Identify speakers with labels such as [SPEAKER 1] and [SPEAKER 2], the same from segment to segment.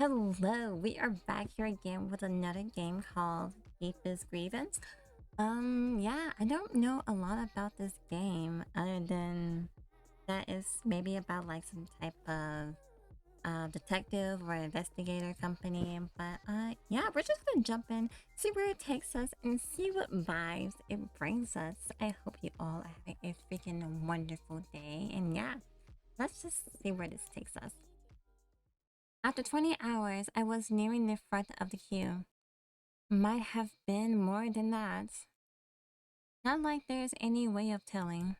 [SPEAKER 1] Hello, we are back here again with another game called Grievance. Yeah, I don't know a lot about this game other than that is maybe about like some type of detective or investigator company. But yeah, we're just gonna jump in, see where it takes us, and see what vibes it brings us. I hope you all are having a freaking wonderful day, and yeah, let's just see where this takes us. After 20 hours, I was nearing the front of the queue. Might have been more than that. Not like there's any way of telling.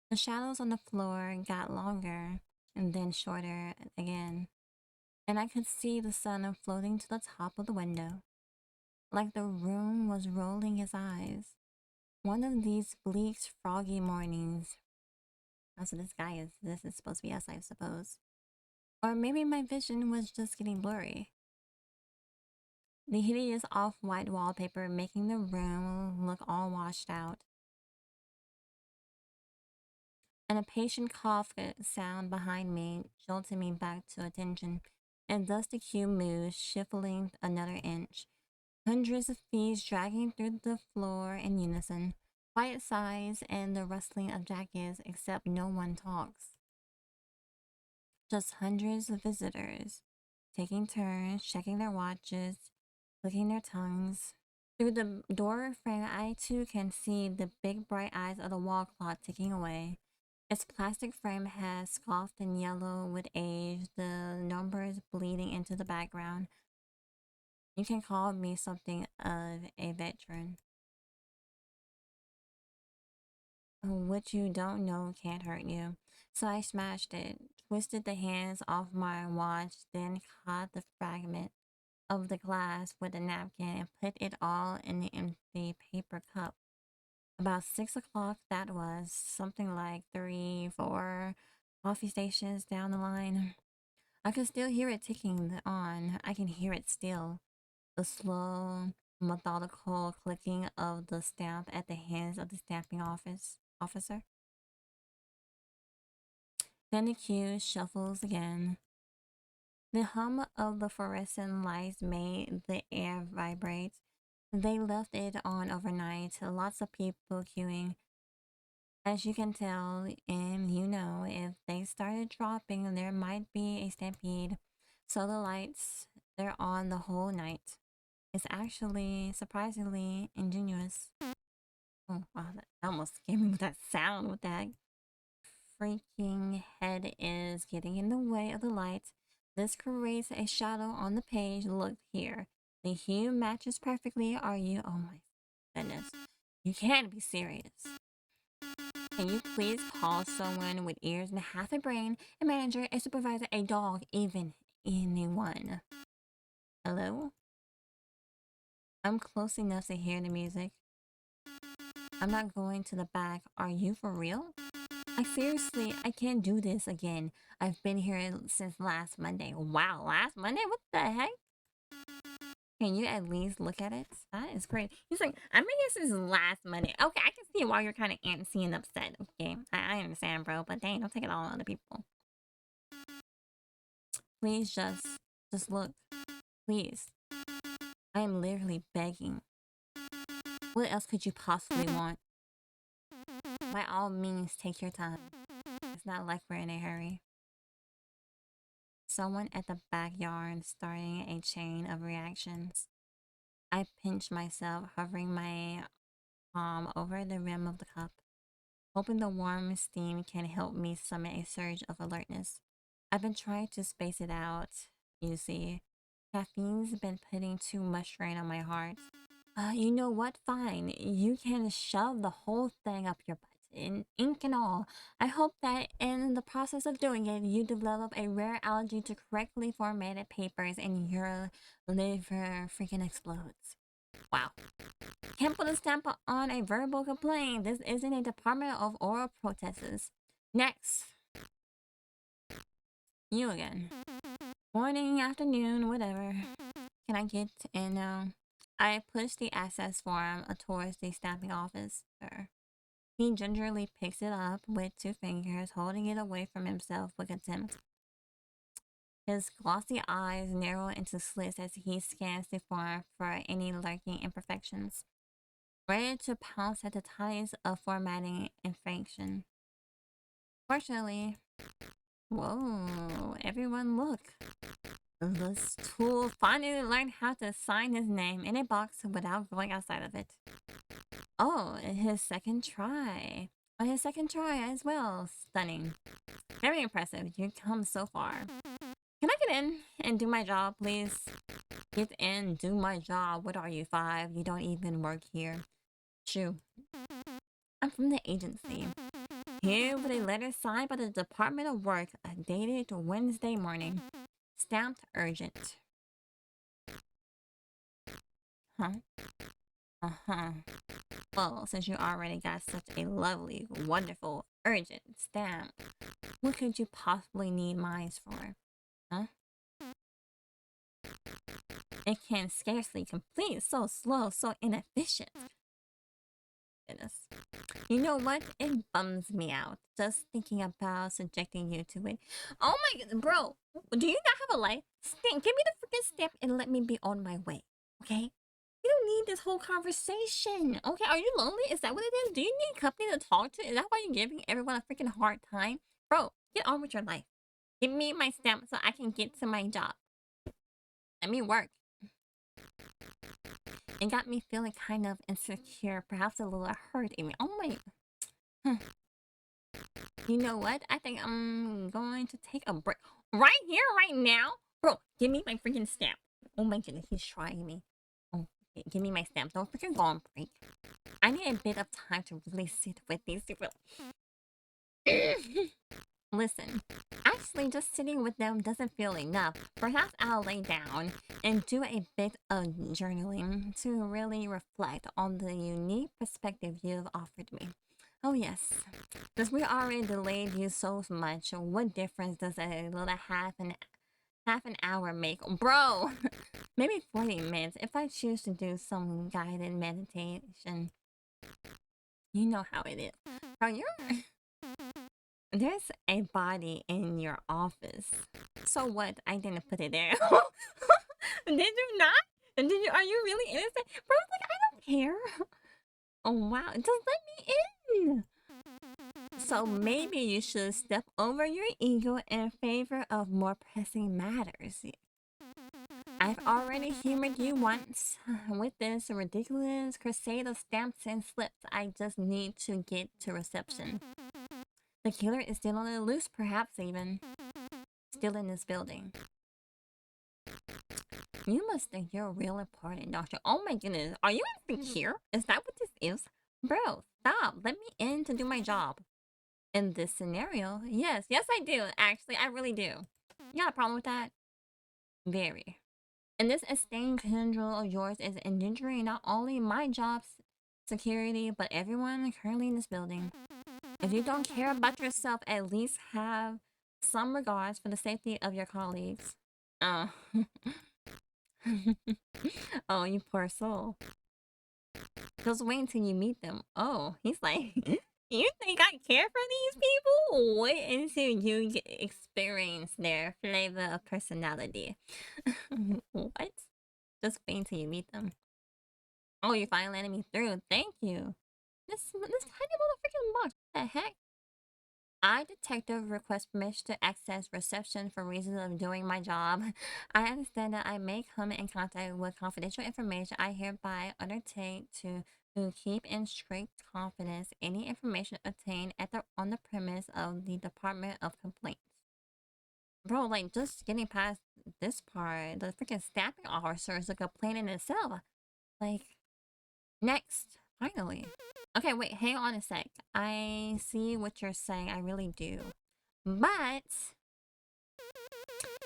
[SPEAKER 1] The shadows on the floor got longer and then shorter again, and I could see the sun floating to the top of the window, like the room was rolling its eyes. One of these bleak, froggy mornings. Also, this is supposed to be us, I suppose. Or maybe my vision was just getting blurry. The hideous off-white wallpaper making the room look all washed out. And a patient cough sound behind me jolted me back to attention, and thus the queue moved, shuffling another inch. Hundreds of feet dragging through the floor in unison, quiet sighs and the rustling of jackets, except no one talks. Just hundreds of visitors, taking turns, checking their watches, clicking their tongues. Through the door frame, I too can see the big bright eyes of the wall clock ticking away. Its plastic frame has scoffed and yellow with age, the numbers bleeding into the background. You can call me something of a veteran. What you don't know can't hurt you. So I smashed it, twisted the hands off my watch, then caught the fragment of the glass with a napkin and put it all in the empty paper cup. About 6 o'clock, that was something like 3, 4 coffee stations down the line. I can still hear it ticking on. I can hear it still. The slow, methodical clicking of the stamp at the hands of the stamping officer. Then the queue shuffles again. The hum of the fluorescent lights made the air vibrate. They left it on overnight. Lots of people queuing. As you can tell, and you know, if they started dropping, there might be a stampede. So the lights, they're on the whole night. It's actually surprisingly ingenious. Oh, wow, that almost scared me with that sound. What that freaking head is getting in the way of the light. This creates a shadow on the page. Look here. The hue matches perfectly. Are you? Oh my goodness. You can't be serious. Can you please call someone with ears and half a brain, a manager, a supervisor, a dog, even anyone? Hello? I'm close enough to hear the music. I'm not going to the back. Are you for real? I can't do this again. I've been here since last Monday. Wow, last Monday? What the heck? Can you at least look at it? That is crazy. He's like, I've been here since last Monday. Okay, I can see why you're kind of antsy and upset. Okay, I understand, bro. But dang, don't take it all on other people. Please just look. Please. I am literally begging. What else could you possibly want? By all means, take your time. It's not like we're in a hurry. Someone at the backyard starting a chain of reactions. I pinch myself, hovering my palm over the rim of the cup, hoping the warm steam can help me summon a surge of alertness. I've been trying to space it out, you see. Caffeine's been putting too much strain on my heart. You know what? Fine. You can shove the whole thing up your butt, in ink and all. I hope that in the process of doing it, you develop a rare allergy to correctly formatted papers and your liver freaking explodes. Wow. Can't put a stamp on a verbal complaint. This isn't a department of oral protests. Next. You again. Morning, afternoon, whatever. Can I get in now? I pushed the access form towards the stamping officer. He gingerly picks it up with 2 fingers, holding it away from himself with contempt. His glossy eyes narrow into slits as he scans the form for any lurking imperfections, ready to pounce at the tiniest of formatting infraction. Fortunately, whoa, everyone look. This tool finally learned how to sign his name in a box without going outside of it. Oh, his second try. Oh, his second try as well. Stunning. Very impressive. You've come so far. Can I get in and do my job, please? Get in, do my job. What are you, 5? You don't even work here. Shoo. I'm from the agency. Here with a letter signed by the Department of Work, dated Wednesday morning. Stamped urgent. Huh? Uh-huh. Well, since you already got such a lovely, wonderful, urgent stamp, what could you possibly need mine for? Huh? It can scarcely complete. So slow, so inefficient. Goodness. You know what? It bums me out just thinking about subjecting you to it. Oh my god, bro, do you not have a life? Give me the freaking stamp and let me be on my way, okay? You don't need this whole conversation, okay? Are you lonely? Is that what it is? Do you need company to talk to? Is that why you're giving everyone a freaking hard time? Bro, get on with your life. Give me my stamp so I can get to my job. Let me work. It got me feeling kind of insecure, perhaps a little hurt. Oh my... You know what? I think I'm going to take a break. Right here, right now? Bro, give me my freaking stamp. Oh my goodness, he's trying me. Oh, give me my stamp. Don't freaking go on break. I need a bit of time to really sit with these people. Listen, actually just sitting with them doesn't feel enough. Perhaps I'll lay down and do a bit of journaling to really reflect on the unique perspective you've offered me. Oh yes, since we already delayed you so much, what difference does a little half an hour make? Bro, maybe 40 minutes if I choose to do some guided meditation. You know how it is. Bro, there's a body in your office. So what? I didn't put it there. Did you not? Are you really innocent? Bro, like, I don't care. Oh wow, just let me in. So maybe you should step over your ego in favor of more pressing matters. I've already humored you once with this ridiculous crusade of stamps and slips. I just need to get to reception. The killer is still on the loose, perhaps even still in this building. You must think you're real important, Doctor. Oh my goodness, are you insecure? Is that what this is? Bro, stop. Let me in to do my job. In this scenario, yes, I do. Actually, I really do. You got a problem with that? Very. And this esteemed control of yours is endangering not only my job's security, but everyone currently in this building. If you don't care about yourself, at least have some regards for the safety of your colleagues. Oh. Oh, you poor soul. Just wait until you meet them. Oh, he's like, you think I care for these people? Wait until you experience their flavor of personality. What? Just wait until you meet them. Oh, you finally letting me through. Thank you. This tiny little freaking box. What the heck? I, detective, request permission to access reception for reasons of doing my job. I understand that I may come in contact with confidential information. I hereby undertake to keep in strict confidence any information obtained on the premise of the Department of Complaints. Bro, like, just getting past this part, the freaking staffing officer is a complaint in itself. Like, next, finally. Okay, wait, hang on a sec. I see what you're saying, I really do. But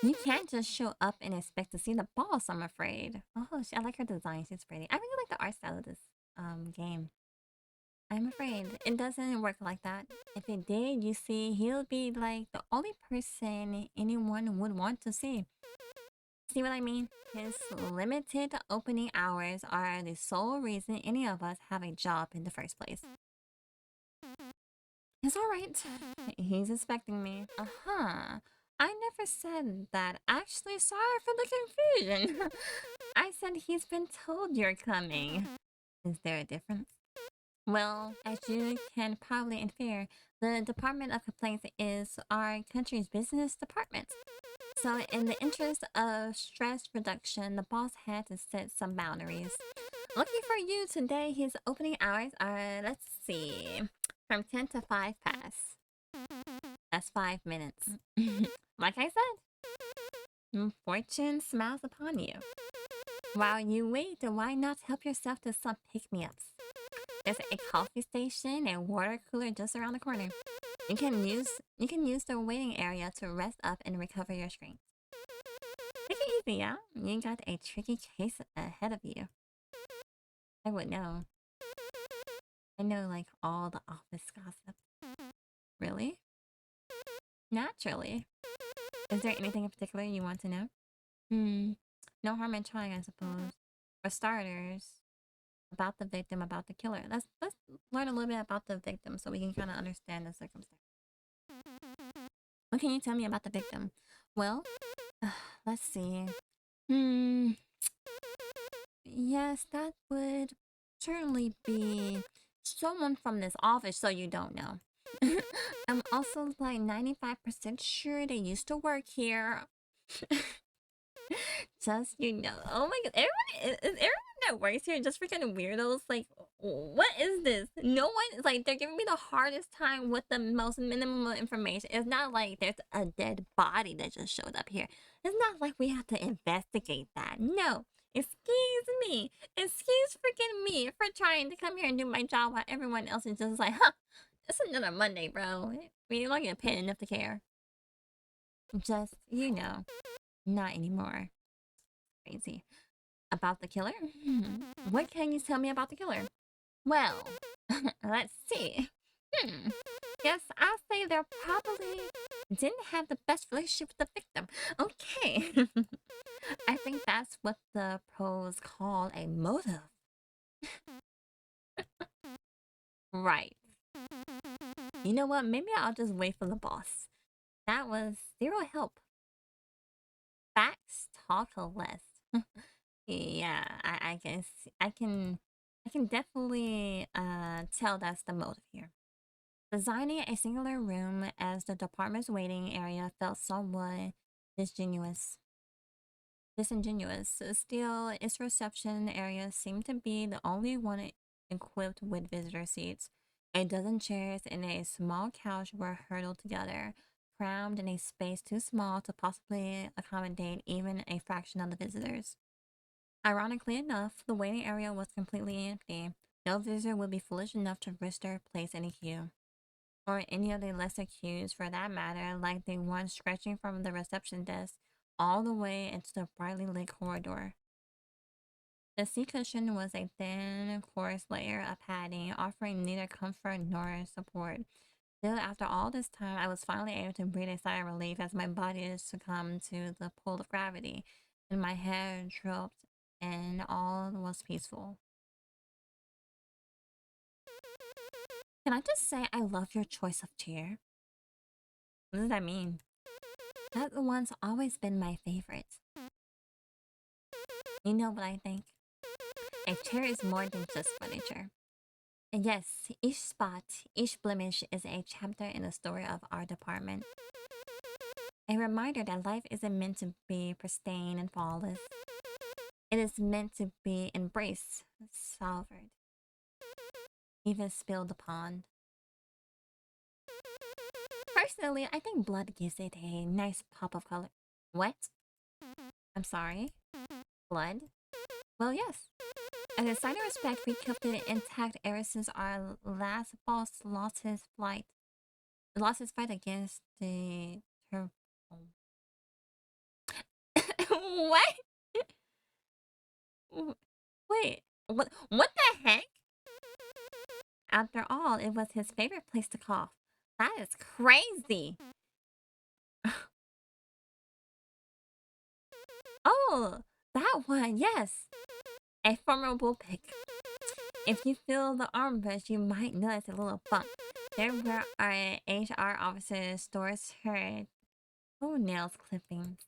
[SPEAKER 1] you can't just show up and expect to see the boss, I'm afraid. Oh, I like her design, she's pretty. I really like the art style of this game. I'm afraid it doesn't work like that. If it did, you see, he'll be like the only person anyone would want to see. See what I mean? His limited opening hours are the sole reason any of us have a job in the first place. It's alright. He's expecting me. Uh-huh. I never said that. Actually, sorry for the confusion. I said he's been told you're coming. Is there a difference? Well, as you can probably infer, the Department of Complaints is our country's business department. So, in the interest of stress reduction, the boss had to set some boundaries. Lucky for you, today his opening hours are, let's see, from 10 to 5 past. That's 5 minutes. Like I said, fortune smiles upon you. While you wait, why not help yourself to some pick-me-ups? There's a coffee station and water cooler just around the corner. You can use the waiting area to rest up and recover your strength. Take it easy, yeah? You got a tricky case ahead of you. I would know. I know like all the office gossip. Really? Naturally. Is there anything in particular you want to know? No harm in trying, I suppose. For starters, about the victim, about the killer. Let's learn a little bit about the victim so we can kind of understand the circumstance. What can you tell me about the victim? Well, let's see. Yes, that would certainly be someone from this office, so you don't know. I'm also like 95% sure they used to work here. Just, oh my god, everyone is everyone that works here just freaking weirdos. Like, what is this? No one is like, they're giving me the hardest time with the most minimum of information. It's not like there's a dead body that just showed up here. It's not like we have to investigate that. No. Excuse me. Excuse freaking me for trying to come here and do my job while everyone else is just like, huh, it's another Monday, bro. We're not getting paid enough to care. Just, not anymore. Crazy. About the killer? What can you tell me about the killer? Well, let's see. Yes, I'll say they probably didn't have the best relationship with the victim. Okay. I think that's what the pros call a motive. Right. You know what? Maybe I'll just wait for the boss. That was zero help. Facts talk less. Yeah, I guess I can definitely tell that's the motive here. Designing a singular room as the department's waiting area felt somewhat disingenuous. Still, its reception area seemed to be the only one equipped with visitor seats. A dozen chairs and a small couch were huddled together, crammed in a space too small to possibly accommodate even a fraction of the visitors. Ironically enough, the waiting area was completely empty. No visitor would be foolish enough to risk their place in a queue. Or any of the lesser queues for that matter, like the one stretching from the reception desk all the way into the brightly lit corridor. The seat cushion was a thin, coarse layer of padding, offering neither comfort nor support. Still, after all this time, I was finally able to breathe a sigh of relief as my body succumbed to the pull of gravity, and my head drooped, and all was peaceful. Can I just say I love your choice of chair? What does that mean? That one's always been my favorite. You know what I think? A chair is more than just furniture. And yes, each spot, each blemish is a chapter in the story of our department. A reminder that life isn't meant to be pristine and flawless. It is meant to be embraced, savored, even spilled upon. Personally, I think blood gives it a nice pop of color. What? I'm sorry? Blood? Well, yes. As a sign of respect, we kept it intact ever since our last boss lost his fight against the What? Wait, what the heck? After all, it was his favorite place to cough. That is crazy. Oh, that one, yes. A formidable pick. If you feel the armrest, you might notice a little bump. There where our HR officer stores her nails clippings.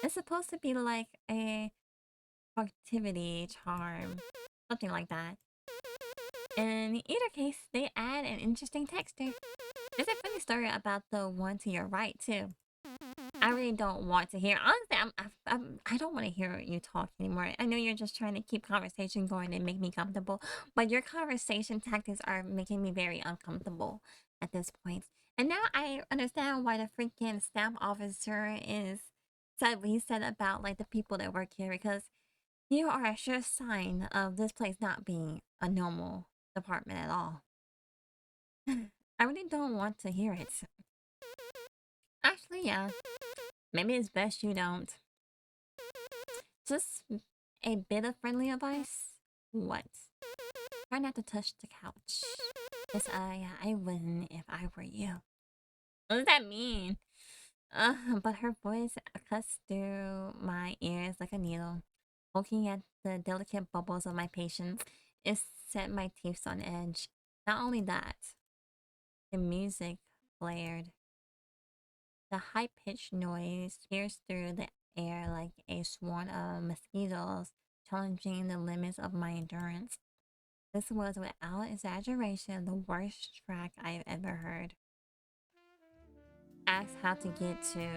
[SPEAKER 1] It's supposed to be like a productivity charm, something like that. In either case, they add an interesting texture. There's a funny story about the one to your right too. I really don't want to hear. Honestly, I don't want to hear you talk anymore. I know you're just trying to keep conversation going and make me comfortable, but your conversation tactics are making me very uncomfortable at this point. And now I understand why the freaking staff officer is said what he said about like the people that work here, because you are a sure sign of this place not being a normal department at all. I really don't want to hear it. Actually, yeah. Maybe it's best you don't. Just a bit of friendly advice. What? Try not to touch the couch. Yes, I wouldn't if I were you. What does that mean? But her voice cuts through my ears like a needle. Poking at the delicate bubbles of my patience, it set my teeth on edge. Not only that, the music blared. The high-pitched noise pierced through the air like a swarm of mosquitoes, challenging the limits of my endurance. This was, without exaggeration, the worst track I've ever heard. Ask how to get to,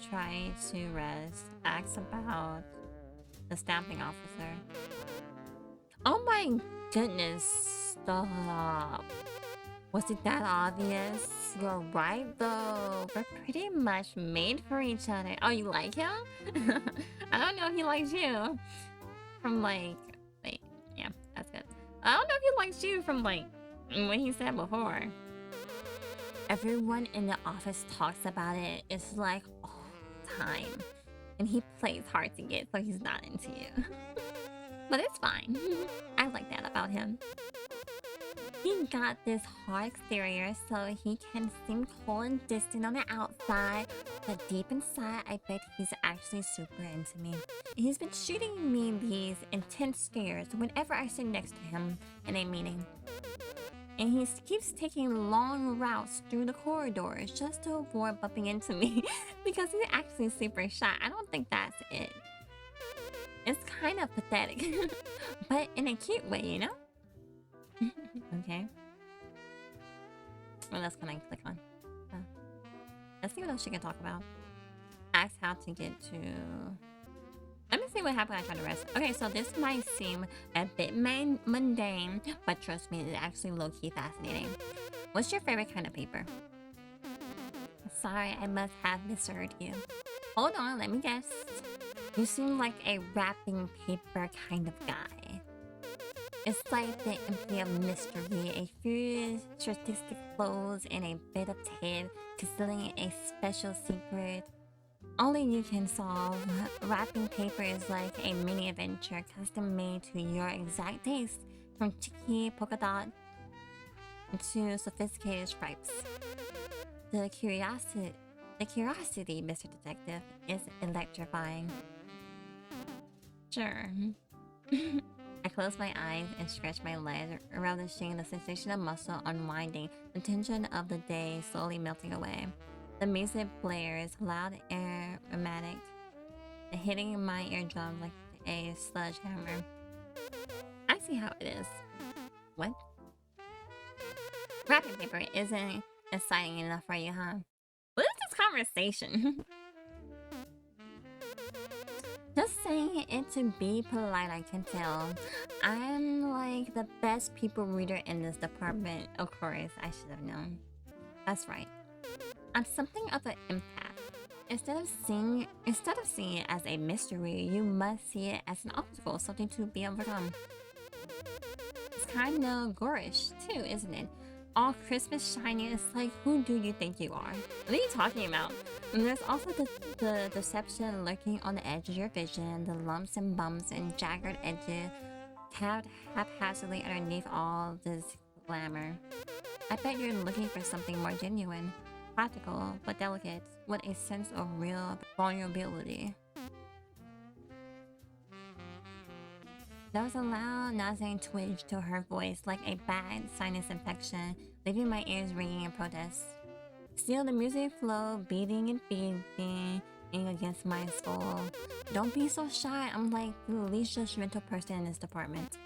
[SPEAKER 1] try to rest, ask about the stamping officer. Oh my goodness, stop. Was it that obvious? You're right though. We're pretty much made for each other. Oh, you like him? I don't know if he likes you. From like, wait, yeah, that's good. I don't know if he likes you from like what he said before. Everyone in the office talks about it. It's like all the time. And he plays hard to get, so he's not into you. But it's fine. I like that about him. He got this hard exterior so he can seem cold and distant on the outside, but deep inside, I bet he's actually super into me. He's been shooting me these intense stares whenever I sit next to him in a meeting. And he keeps taking long routes through the corridors just to avoid bumping into me because he's actually super shy. I don't think that's it. It's kind of pathetic, but in a cute way, you know? Okay. What else can I click on? Let's see what else she can talk about. Ask how to get to... Let me see what happened when I try to rest. Okay, so this might seem a bit mundane, but trust me, it's actually low-key fascinating. What's your favorite kind of paper? Sorry, I must have misheard you. Hold on, let me guess. You seem like a wrapping paper kind of guy. It's like the empty of mystery, a few statistic flows, and a bit of tape concealing a special secret only you can solve. Wrapping paper is like a mini adventure, custom made to your exact taste, from cheeky polka dot to sophisticated stripes. The curiosity, Mr. Detective, is electrifying. Sure. I close my eyes and stretch my legs, relishing the sensation of muscle unwinding, the tension of the day slowly melting away. The music blares, loud and aromatic, hitting my eardrum like a sledgehammer. I see how it is. What? Wrapping paper isn't exciting enough for you, huh? What is this conversation? Just saying it to be polite, I can tell. I'm like the best people reader in this department. Of course, I should have known. That's right. I'm something of an empath. Instead of seeing it as a mystery, you must see it as an obstacle, something to be overcome. It's kind of gorish too, isn't it? All crisp and shiny. It's like, who do you think you are? What are you talking about? And there's also the deception lurking on the edge of your vision, the lumps and bumps and jagged edges carved haphazardly underneath all this glamour. I bet you're looking for something more genuine, practical, but delicate, with a sense of real vulnerability. There was a loud, nausing twinge to her voice, like a bad sinus infection, leaving my ears ringing in protest. Still, the music flow, beating and beating against my skull. Don't be so shy. I'm like the least judgmental person in this department.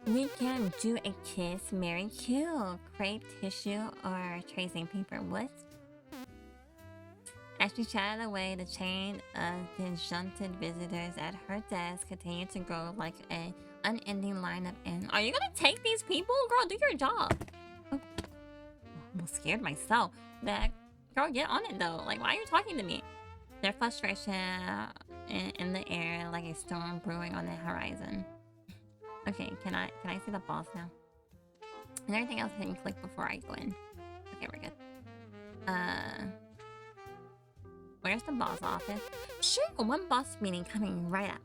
[SPEAKER 1] We can do a kiss, marry, kill. Crepe, tissue, or tracing paper. What? As she chatted away, the chain of disjunted visitors at her desk continued to grow like an unending line of ends. Are you gonna take these people? Girl, do your job. Oh, I'm scared myself. That girl, get on it though. Like, why are you talking to me? Their frustration in the air like a storm brewing on the horizon. Okay, can I see the boss now? And everything else I can click before I go in. Okay, we're good. Where's the boss office? Sure, one boss meeting coming right up.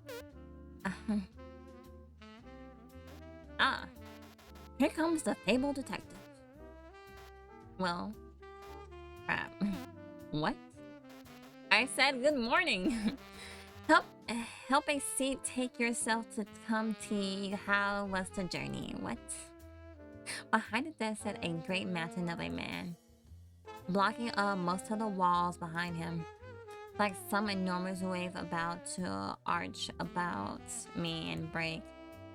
[SPEAKER 1] Ah, here comes the fabled detective. Well, crap. What? I said good morning. Help a seat, take yourself to come tea. How was the journey? What? Behind the desk sat a great mountain of a man, blocking up most of the walls behind him, like some enormous wave about to arch about me and break.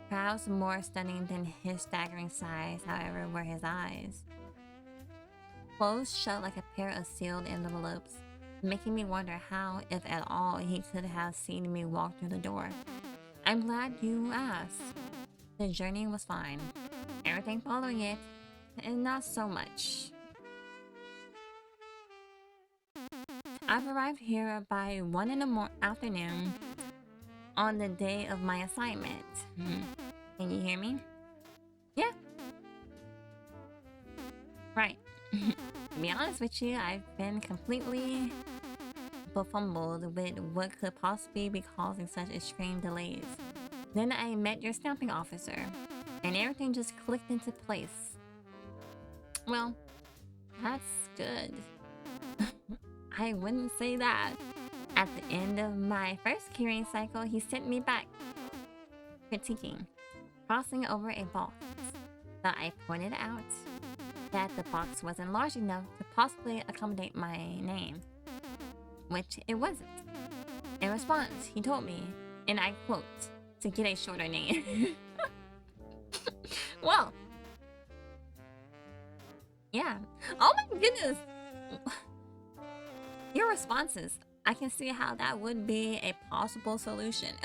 [SPEAKER 1] Perhaps more stunning than his staggering size, however, were his eyes, closed shut like a pair of sealed envelopes, making me wonder how, if at all, he could have seen me walk through the door. I'm glad you asked. The journey was fine. Everything following it, and not so much. I've arrived here by 1 in the afternoon on the day of my assignment. Can you hear me? Yeah. Right. To be honest with you, I've been completely befumbled with what could possibly be causing such extreme delays. Then I met your stamping officer, and everything just clicked into place. Well, that's good. I wouldn't say that. At the end of my first hearing cycle, he sent me back, critiquing, crossing over a box. So I pointed out that the box wasn't large enough to possibly accommodate my name, which it wasn't. In response, he told me, and I quote, to get a shorter name. Well, yeah. Oh my goodness! Your responses. I can see how that would be a possible solution.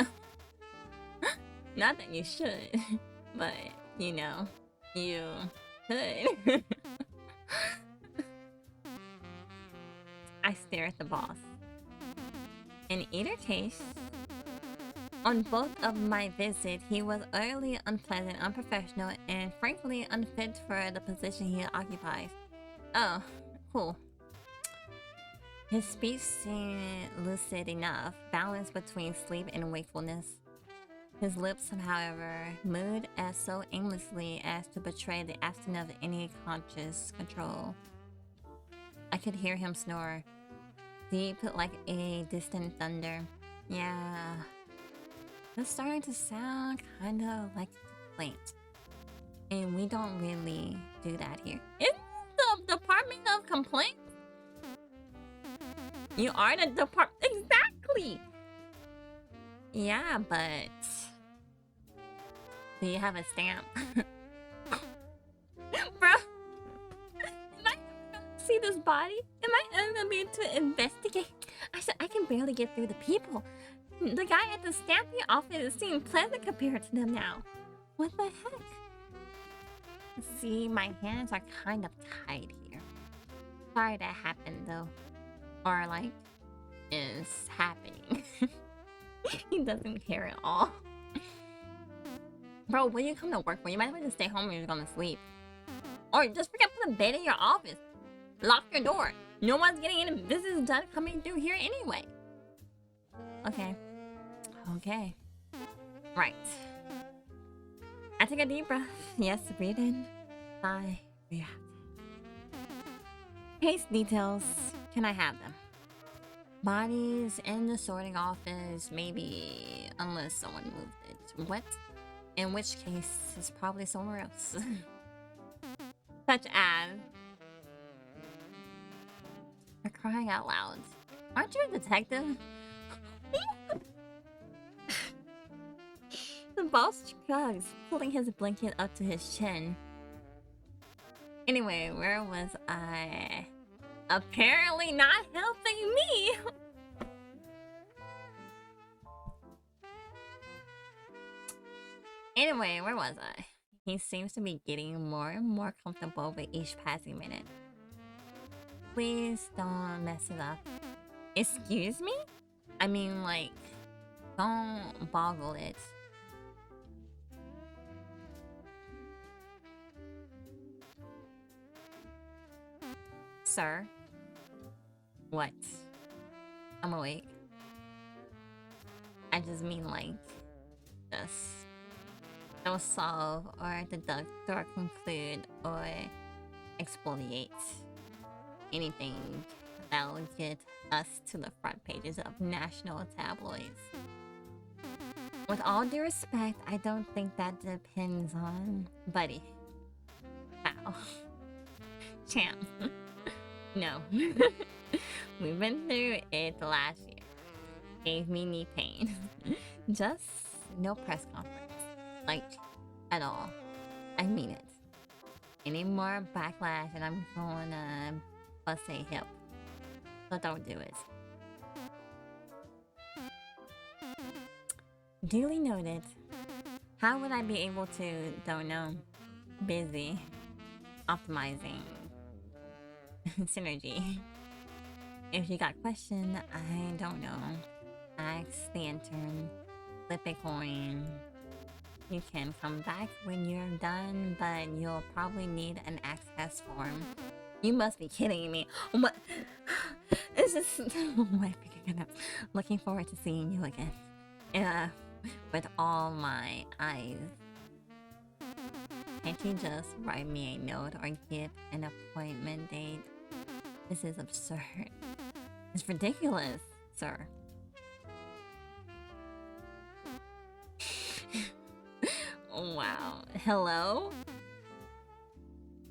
[SPEAKER 1] Not that you should, but you know, you could. I stare at the boss. In either case, on both of my visits, he was utterly unpleasant, unprofessional, and frankly unfit for the position he occupies. Oh, cool. His speech seemed lucid enough, balanced between sleep and wakefulness. His lips, however, moved as so aimlessly as to betray the absence of any conscious control. I could hear him snore, deep like a distant thunder. Yeah, it's starting to sound kinda like a complaint. And we don't really do that here. Isn't the Department of Complaints? You are the department. Exactly! Yeah, but do you have a stamp? Bro, am I gonna see this body? Am I ever gonna be able to investigate? I said I can barely get through the people. The guy at the stamping office seemed pleasant compared to them now. What the heck? See, my hands are kind of tied here. Sorry that happened though. Or like, is happening. He doesn't care at all. Bro, when you come to work for, you might as well just stay home when you're gonna sleep. Or just forget to put a bed in your office. Lock your door. No one's getting any business done coming through here anyway. Okay. Okay. Right. I take a deep breath. Yes, breathe in. Sigh. Breathe out. Case details. Can I have them? Bodies in the sorting office, maybe, unless someone moved it. What? In which case, it's probably somewhere else. Such as For crying out loud. Aren't you a detective? The boss shrugs, pulling his blanket up to his chin. Anyway, where was I? Apparently not helping me! Anyway, where was I? He seems to be getting more and more comfortable with each passing minute. Please don't mess it up. Excuse me? I mean, like, don't boggle it. Sir? What? I'm awake. I just mean, like, just don't solve or deduct or conclude or exfoliate anything that'll get us to the front pages of national tabloids. With all due respect, I don't think that depends on Buddy. How? Champ. No. We've been through it last year. Gave me knee pain. Just no press conference. Like, at all. I mean it. Any more backlash and I'm gonna bust a hip. So don't do it. Duly noted. How would I be able to, don't know, busy, optimizing, synergy? If you got question, I don't know. Ask the intern, flip a coin. You can come back when you're done, but you'll probably need an access form. You must be kidding me. What? Is this? Oh my goodness. Looking forward to seeing you again. With all my eyes. Can't you just write me a note or get an appointment date? This is absurd. It's ridiculous, sir. Wow. Hello?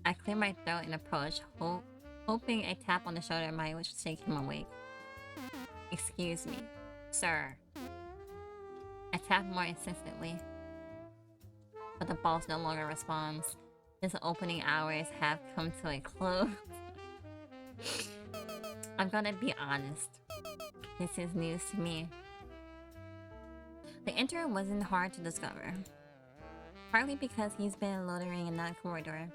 [SPEAKER 1] I clear my throat and approach, hoping a tap on the shoulder might shake him awake. Excuse me, sir. I tap more insistently, but the boss no longer responds. His opening hours have come to a close. I'm gonna be honest. This is news to me. The intern wasn't hard to discover. Partly because he's been loitering in that corridor,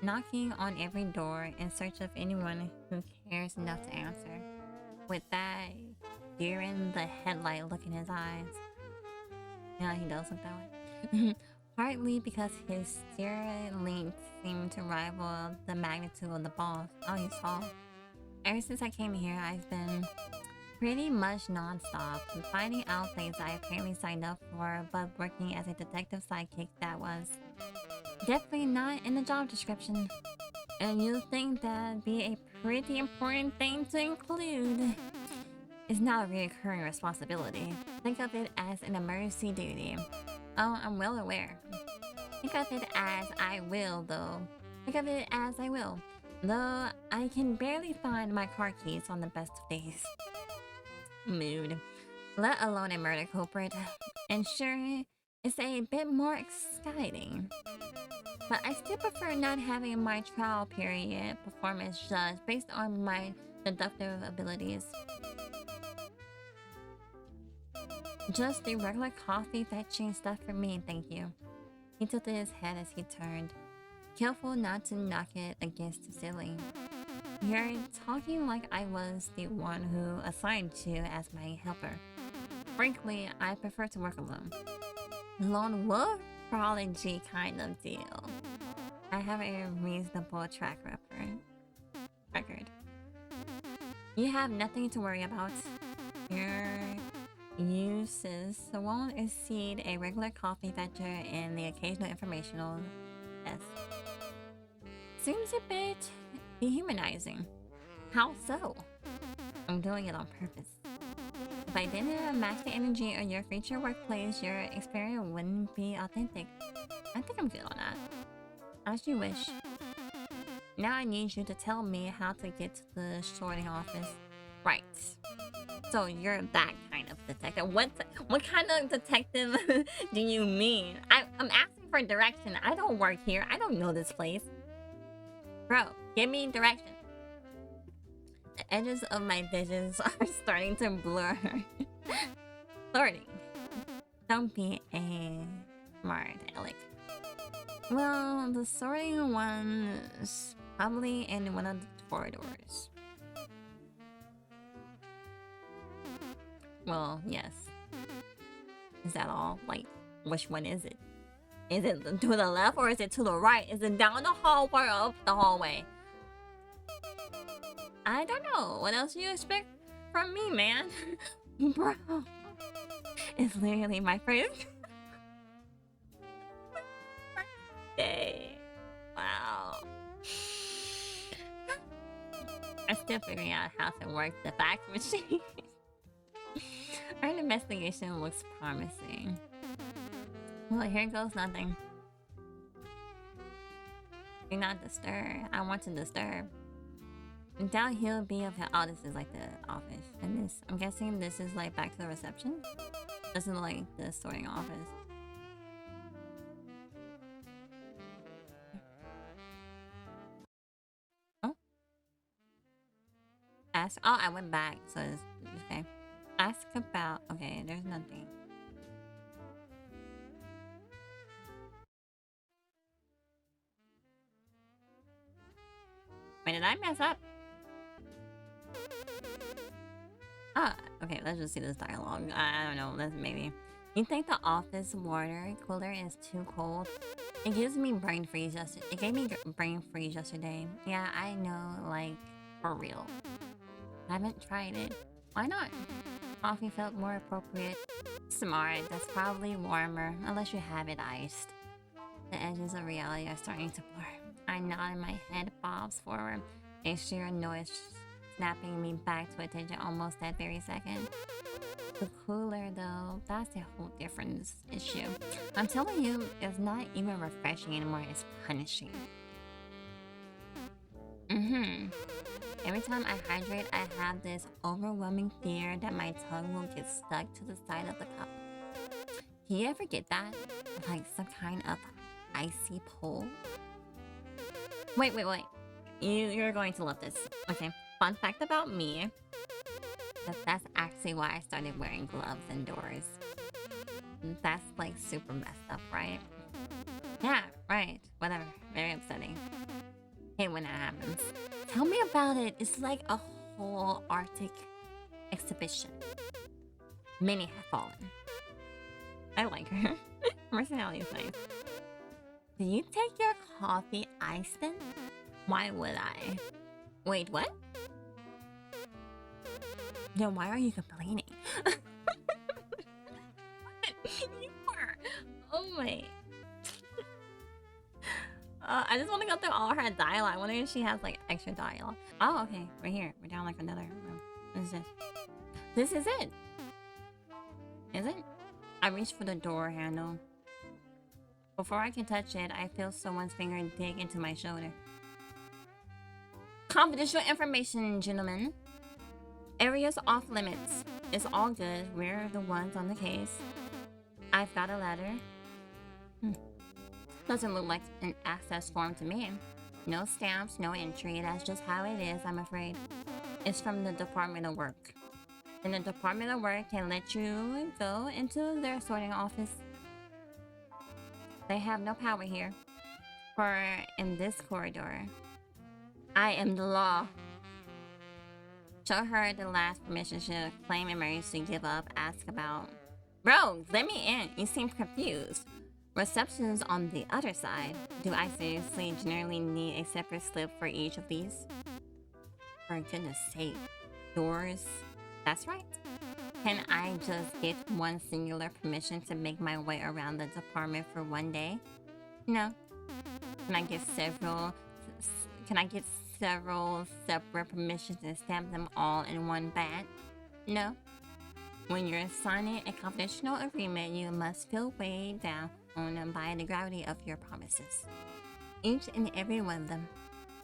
[SPEAKER 1] knocking on every door in search of anyone who cares enough to answer. With that deer in the headlight look in his eyes. Yeah, he does look that way. Partly because his steer length seemed to rival the magnitude of the ball. Oh, he's tall. Ever since I came here, I've been pretty much non-stop, finding out things I apparently signed up for, but working as a detective sidekick that was definitely not in the job description. And you'd think that'd be a pretty important thing to include. It's not a recurring responsibility. Think of it as an emergency duty. Oh, I'm well aware. Think of it as I will, though. Think of it as I will. Though I can barely find my car keys on the best of days. Mood. Let alone a murder culprit. And sure, it's a bit more exciting. But I still prefer not having my trial period performance judged based on my deductive abilities. Just the regular coffee fetching stuff for me, thank you. He tilted his head as he turned, careful not to knock it against the ceiling. You're talking like I was the one who assigned you as my helper. Frankly, I prefer to work alone. Lone wolf prodigy kind of deal. I have a reasonable track record. You have nothing to worry about. Your uses won't exceed a regular coffee fetcher and the occasional informational desk. Seems a bit dehumanizing. How so? I'm doing it on purpose. If I didn't match the energy of your future workplace, your experience wouldn't be authentic. I think I'm good on that. As you wish. Now I need you to tell me how to get to the sorting office. Right. So you're that kind of detective. What kind of detective do you mean? I'm asking for direction. I don't work here. I don't know this place. Bro, give me direction. The edges of my visions are starting to blur. Sorting. Don't be a smart aleck. Well, the sorting one is probably in one of the corridors. Well, yes. Is that all? Like, which one is it? Is it to the left or is it to the right? Is it down the hall or up the hallway? I don't know. What else do you expect from me, man? Bro. It's literally my first day. Wow. I'm still figuring out how to work the fax machine. Our investigation looks promising. Well, here goes nothing. Do not disturb. I want to disturb. Down here be of oh, this is like the office. And this, I'm guessing this is like back to the reception. This is like the sorting office. Oh. Ask. Oh, I went back. So it's okay. Ask about. Okay, there's nothing. Wait, did I mess up? Ah, okay, let's just see this dialogue. I don't know, let's maybe. You think the office water cooler is too cold? It gives me brain freeze yesterday. It gave me brain freeze yesterday. Yeah, I know, like, for real. I haven't tried it. Why not? Coffee felt more appropriate. Smart, that's probably warmer, unless you have it iced. The edges of reality are starting to blur. I nod and my head bobs forward, a sheer noise snapping me back to attention almost that very second. The cooler, though, that's a whole different issue. I'm telling you, it's not even refreshing anymore, it's punishing. Every time I hydrate, I have this overwhelming fear that my tongue will get stuck to the side of the cup. Do you ever get that? Like some kind of icy pull? Wait. You're going to love this. Okay, fun fact about me. That's actually why I started wearing gloves indoors. That's like super messed up, right? Yeah, right. Whatever. Very upsetting. Hate when that happens. Tell me about it. It's like a whole Arctic exhibition. Many have fallen. I like her. Personality is nice. Do you take your coffee iced then? Why would I? Wait, what? Then why are you complaining? You are. Oh my. I just want to go through all her dialogue. I wonder if she has like extra dialogue. Oh, okay. We're here. We're down like another room. What is this? This is it. Is it? I reach for the door handle. Before I can touch it, I feel someone's finger dig into my shoulder. Confidential information, gentlemen. Areas off limits. It's all good. We're the ones on the case. I've got a letter. Doesn't look like an access form to me. No stamps, no entry. That's just how it is, I'm afraid. It's from the Department of Work. And the Department of Work can let you go into their sorting office. They have no power here. For in this corridor, I am the law. Show her the last permission slip, claim emergency, give up, ask about. Bro, let me in. You seem confused. Reception's on the other side. Do I seriously generally need a separate slip for each of these? For goodness sake. Doors? That's right. Can I just get one singular permission to make my way around the department for one day? No. Can I get several separate permissions and stamp them all in one bat? No. When you're signing a confidential agreement, you must feel weighed down by the gravity of your promises. Each and every one of them.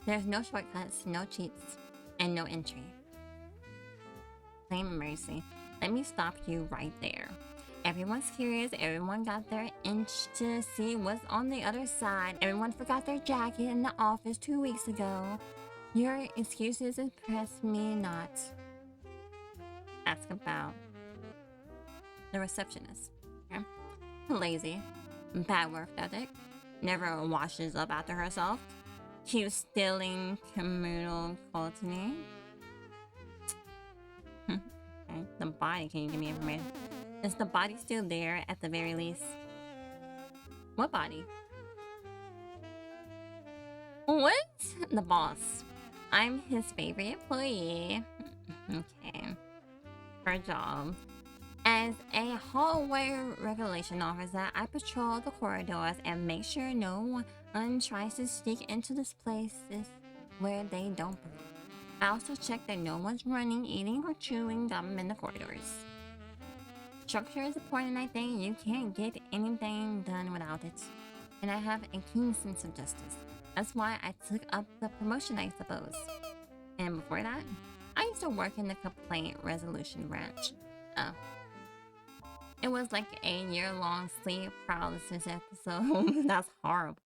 [SPEAKER 1] There's no shortcuts, no cheats, and no entry. Plain mercy. Let me stop you right there. Everyone's curious. Everyone got their inch to see what's on the other side. Everyone forgot their jacket in the office 2 weeks ago. Your excuses impress me not. Ask about the receptionist. Okay. Lazy. Bad work ethic. Never washes up after herself. Keeps stealing communal cultivating. Okay. The body, can you give me information? Is the body still there at the very least? What body? What? The boss. I'm his favorite employee. Okay. Her job. As a hallway regulation officer, I patrol the corridors and make sure no one tries to sneak into these places where they don't belong. I also check that no one's running, eating, or chewing gum in the corridors. Structure is important, I think. You can't get anything done without it. And I have a keen sense of justice. That's why I took up the promotion, I suppose. And before that, I used to work in the complaint resolution branch. Oh. It was like a year-long sleep paralysis episode. That's horrible.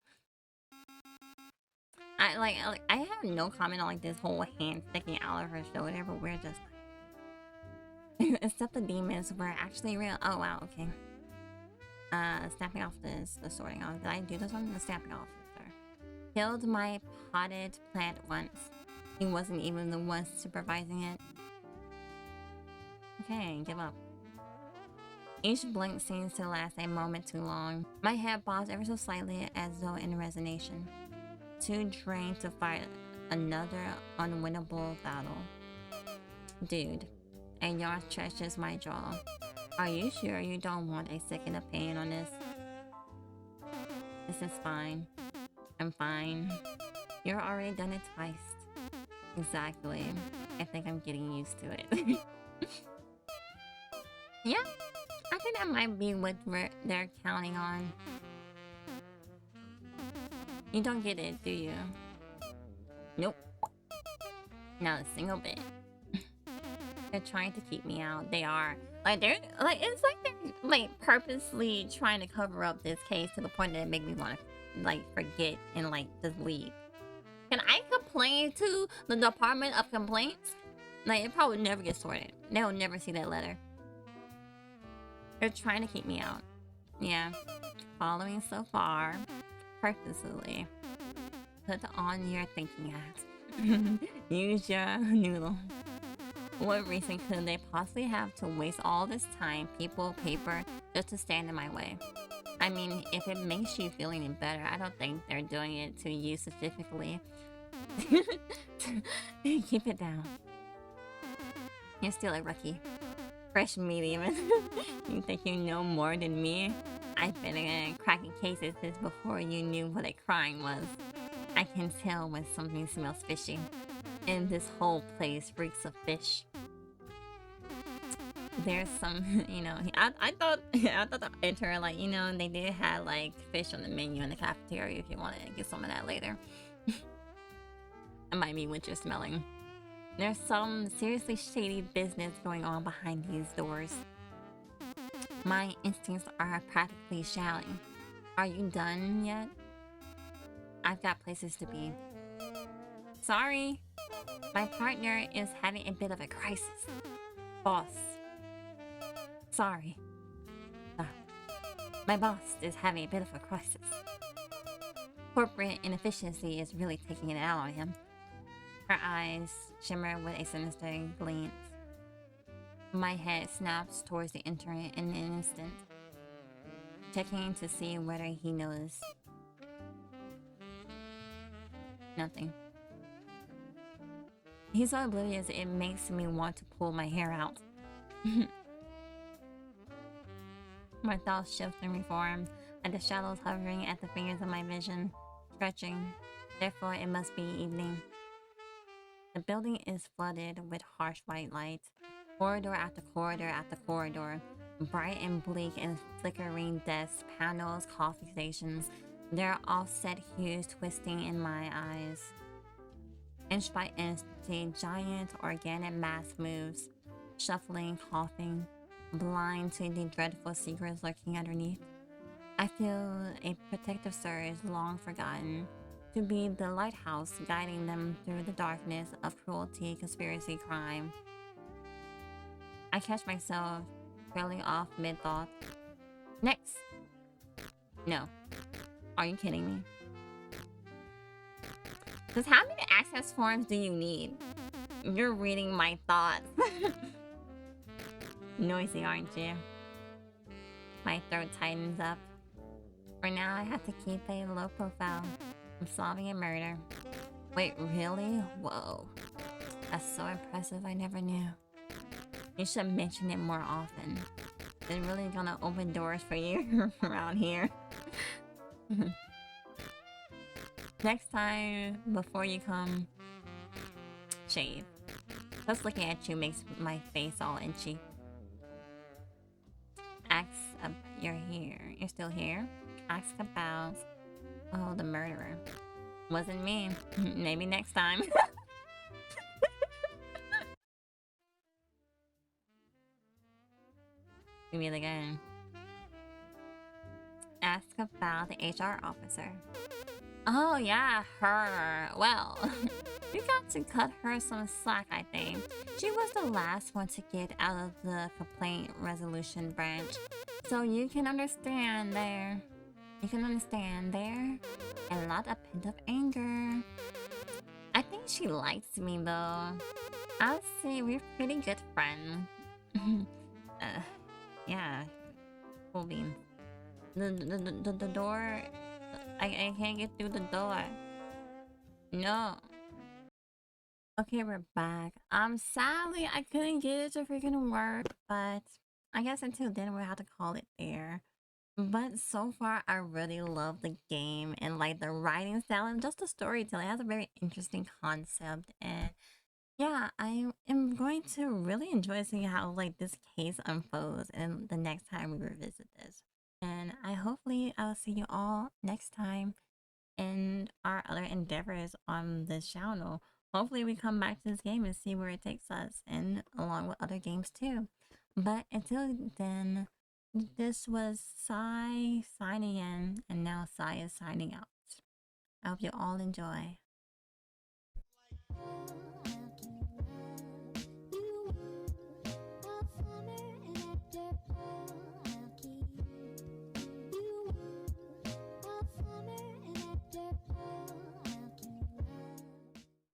[SPEAKER 1] I have no comment on like this whole hand sticking out of her shoulder, but we're just except the demons were actually real. Oh wow, okay. Snapping off the sorting off. Did I do this one? The snapping off. Sorry. Killed my potted plant once. He wasn't even the one supervising it. Okay, give up. Each blink seems to last a moment too long. My head bobs ever so slightly as though in resignation. Too drained to fight another unwinnable battle. Dude, a yawn stretches my jaw. Are you sure you don't want a second opinion on this? This is fine. I'm fine. You've already done it twice. Exactly. I think I'm getting used to it. Yeah, I think that might be what they're counting on. You don't get it, do you? Nope. Not a single bit. They're trying to keep me out. They are. They're it's like they're like purposely trying to cover up this case to the point that it makes me want to like forget and like just leave. Can I complain to the Department of Complaints? Like it probably never gets sorted. They'll never see that letter. They're trying to keep me out. Yeah. Following so far. Purposely. Put on your thinking hat. Use your noodle. What reason could they possibly have to waste all this time, people, paper, just to stand in my way? I mean, if it makes you feel any better, I don't think they're doing it to you specifically. Keep it down. You're still a rookie. Fresh meat even. You think you know more than me? I've been cracking cases since before you knew what a crime was. I can tell when something smells fishy. And this whole place reeks of fish. There's some, you know, I thought the intern, like, you know, they did have like fish on the menu in the cafeteria if you want to get some of that later. It might be what you're smelling. There's some seriously shady business going on behind these doors. My instincts are practically shouting. Are you done yet? I've got places to be. Sorry. My partner is having a bit of a crisis. Boss. Sorry. My boss is having a bit of a crisis. Corporate inefficiency is really taking it out on him. Her eyes shimmer with a sinister glint. My head snaps towards the intern in an instant, checking to see whether he knows. Nothing. He's so oblivious it makes me want to pull my hair out. My thoughts shift and reform, like the shadows hovering at the fingers of my vision, stretching. Therefore, it must be evening. The building is flooded with harsh white light. Corridor after corridor after corridor. Bright and bleak and flickering desks, panels, coffee stations. Their offset hues twisting in my eyes. Inch by inch, the giant organic mass moves, shuffling, coughing, blind to the dreadful secrets lurking underneath. I feel a protective surge long forgotten, to be the lighthouse guiding them through the darkness of cruelty, conspiracy, crime. I catch myself trailing off mid thought. Next! No. Are you kidding me? Because how many access forms do you need? You're reading my thoughts. Noisy, aren't you? My throat tightens up. For now, I have to keep a low profile. I'm solving a murder. Wait, really? Whoa. That's so impressive, I never knew. You should mention it more often. It's really gonna open doors for you around here. Next time, before you come, shave. Just looking at you makes my face all itchy. Ask you're here. You're still here? Ask about... Oh, the murderer. Wasn't me. Maybe next time. Give me it again. Ask about the HR officer. Oh yeah, her. Well, we got to cut her some slack, I think. She was the last one to get out of the complaint resolution branch. So you can understand there. A lot of pent-up anger. I think she likes me though. I'll say we're pretty good friends. Yeah. Cool beans. The door... I can't get through the door. No. Okay, we're back. Sadly, I couldn't get it to freaking work, but I guess until then we'll have to call it there. But so far, I really love the game and like the writing style and just the storytelling. It has a very interesting concept, and yeah, I am going to really enjoy seeing how like this case unfolds and the next time we revisit this. And hopefully I'll see you all next time in our other endeavors on this channel. Hopefully we come back to this game and see where it takes us, and along with other games too. But until then, this was Sai signing in, and now Sai is signing out. I hope you all enjoy.